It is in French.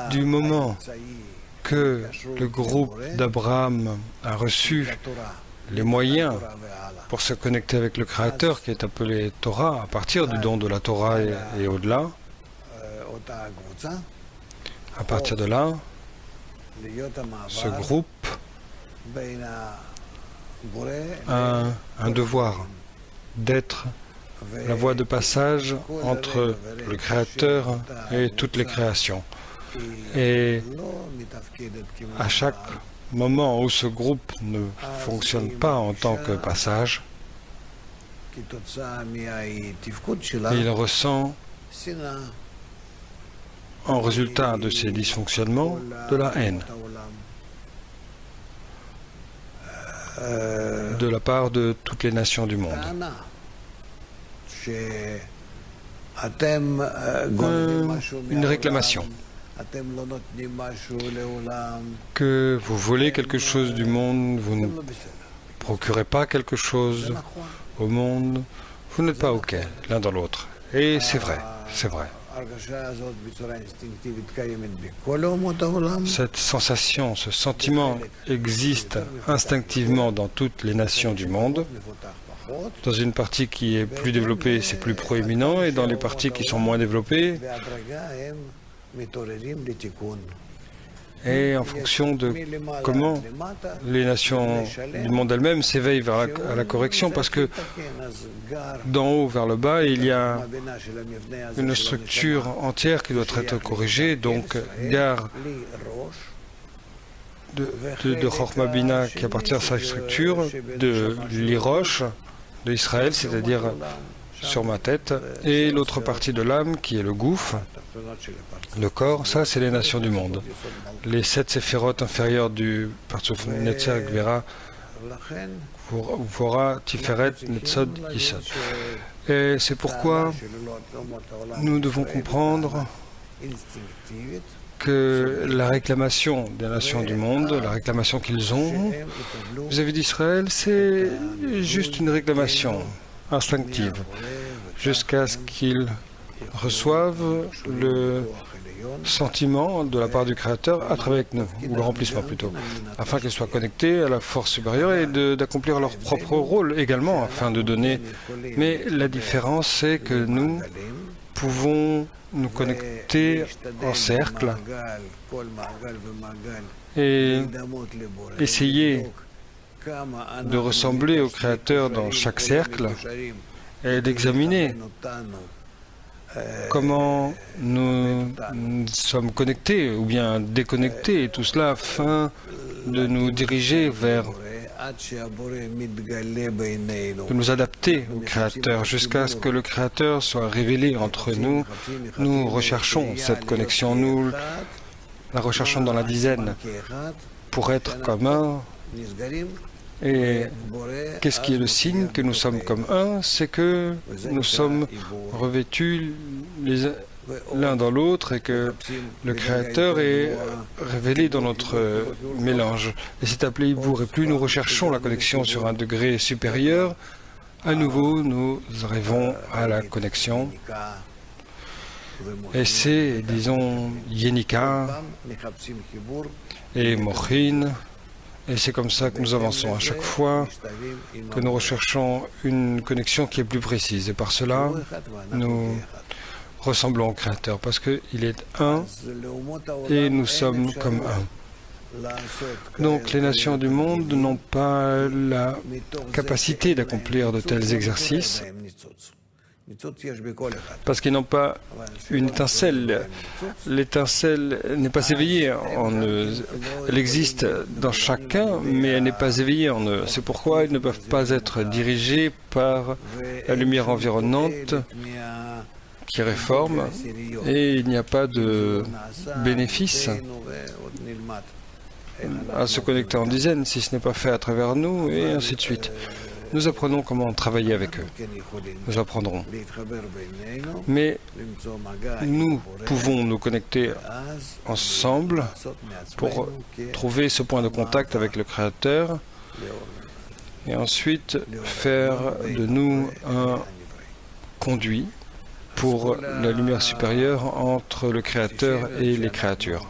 du moment que le groupe d'Abraham a reçu les moyens pour se connecter avec le Créateur, qui est appelé Torah, à partir du don de la Torah et au-delà, à partir de là, ce groupe a un devoir d'être la voie de passage entre le Créateur et toutes les créations. Et à chaque moment où ce groupe ne fonctionne pas en tant que passage, il ressent, en résultat de ces dysfonctionnements, de la haine de la part de toutes les nations du monde. Une réclamation. Que vous volez quelque chose du monde, vous ne procurez pas quelque chose au monde, vous n'êtes pas OK l'un dans l'autre. Et c'est vrai, c'est vrai. Cette sensation, ce sentiment existe instinctivement dans toutes les nations du monde. Dans une partie qui est plus développée, c'est plus proéminent, et dans les parties qui sont moins développées, et en fonction de comment les nations du monde elles-mêmes s'éveillent à la correction, parce que d'en haut vers le bas, il y a une structure entière qui doit être corrigée, donc gare de Chokhmah Bina qui appartient à sa structure, de l'Irosh d'Israël, c'est-à-dire sur ma tête, et l'autre partie de l'âme qui est le gouffre, le corps, ça c'est les nations du monde. Les 7 séphirotes inférieures du Partsuf Netzer Gvera, Vora, Tiferet, Netzod, Yisod. Et c'est pourquoi nous devons comprendre que la réclamation des nations du monde, la réclamation qu'ils ont vis-à-vis d'Israël, c'est juste une réclamation instinctive, jusqu'à ce qu'ils reçoivent le sentiment de la part du Créateur à travers nous, ou le remplissement plutôt, afin qu'ils soient connectés à la force supérieure et d'accomplir leur propre rôle également, afin de donner. Mais la différence, c'est que nous pouvons nous connecter en cercle et essayer de ressembler au Créateur dans chaque cercle et d'examiner comment nous sommes connectés ou bien déconnectés, et tout cela afin de nous diriger vers, de nous adapter au Créateur jusqu'à ce que le Créateur soit révélé entre nous. Nous recherchons cette connexion, nous la recherchons dans la dizaine pour être comme un. Et qu'est-ce qui est le signe que nous sommes comme un? C'est que nous sommes revêtus l'un dans l'autre et que le Créateur est révélé dans notre mélange. Et c'est appelé Ibour. Et plus nous recherchons la connexion sur un degré supérieur, à nouveau nous arrivons à la connexion. Et c'est, disons, Yenika et Mochin. Et c'est comme ça que nous avançons à chaque fois que nous recherchons une connexion qui est plus précise. Et par cela, nous ressemblons au Créateur, parce qu'il est un et nous sommes comme un. Donc les nations du monde n'ont pas la capacité d'accomplir de tels exercices, parce qu'ils n'ont pas une étincelle. L'étincelle n'est pas éveillée en eux. Elle existe dans chacun, mais elle n'est pas éveillée en eux. C'est pourquoi ils ne peuvent pas être dirigés par la lumière environnante qui réforme, et il n'y a pas de bénéfice à se connecter en dizaines si ce n'est pas fait à travers nous, et ainsi de suite. Nous apprenons comment travailler avec eux. Nous apprendrons. Mais nous pouvons nous connecter ensemble pour trouver ce point de contact avec le Créateur et ensuite faire de nous un conduit pour la lumière supérieure entre le Créateur et les créatures.